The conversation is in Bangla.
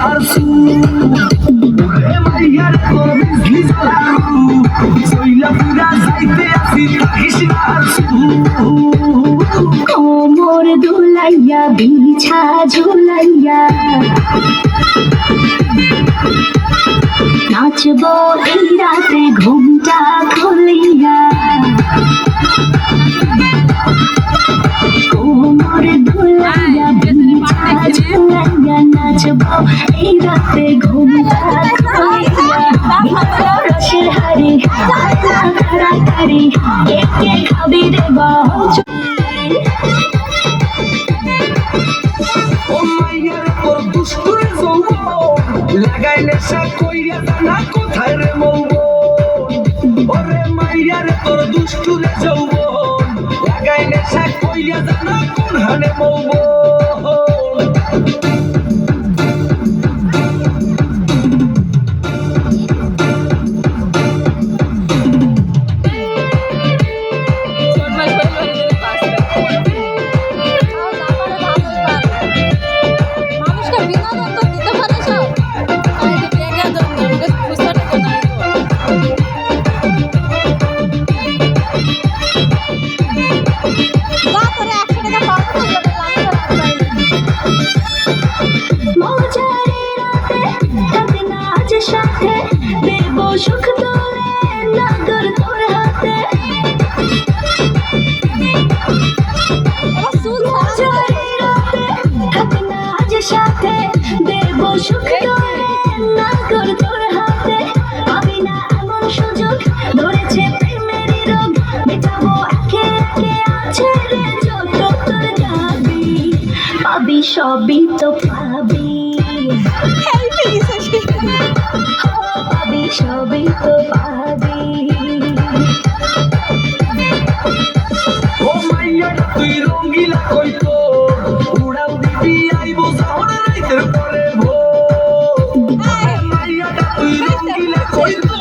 আর সু ওরে মাইয়ার তোর বিজলি জ্বালারু সইলা পুরা যাইতে আসি থাকিস না আর সু কোমর দুলাইয়া বিছা ঝুলাইয়া নাচবো এই রাতে ঘুমটা খুলিয়া কোমর দুলাইয়া বিছা ঝুলাইয়া নাচবো এই রাতে ঘুমটা খুলিয়া রসের হাড়ি তাড়াতাড়ি কে খাবি রে বাহু ও মাইয়ার তোর দুষ্টুর যৌবন লাগাইলে সে কইরা জানা কোথায় রে মৌবন ওরে মাইয়ার তোর দুষ্টুর যৌবন লাগাইলে সে কইরা জানা কোন হানে মৌবন সাথে দেব সুখ তোলে নাগর তোর হাতে আজ সাথে দেব সুখ তোলে নাগর তোর হাতে আমি না এমন সুযোগ ধরেছে প্রেমেরই রোগ মেটাবো একে একে আছে রে যত তোর দাবি পাবি সবই তো পাবি পাবি সবই তো পাবি ও মাইয়া তুই রঙ্গিলা কই তো উড়াও দিবি আইবো যাওয়ার রাইতের পরে ভোর মাইয়া তুই রঙ্গিলা কই তো